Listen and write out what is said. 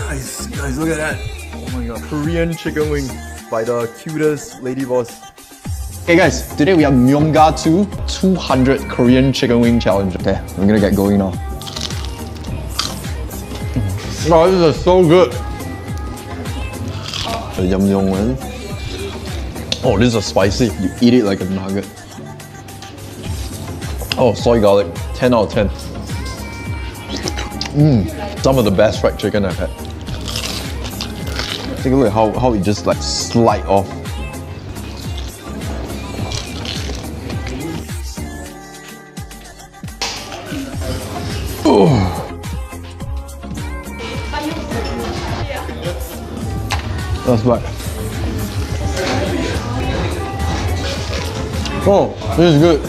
Guys, look at that. Oh my god. Korean chicken wing by the cutest lady boss. Hey guys, today we have Myeongga 2 200 Korean chicken wing challenge. Okay, I'm gonna get going now. Oh, this is so good. The yum yum one. Oh, this is spicy. You eat it like a nugget. Oh, soy garlic. 10 out of 10. Some of the best fried chicken I've had. Take a look at how it just like slide off. That's right. Oh, this is good.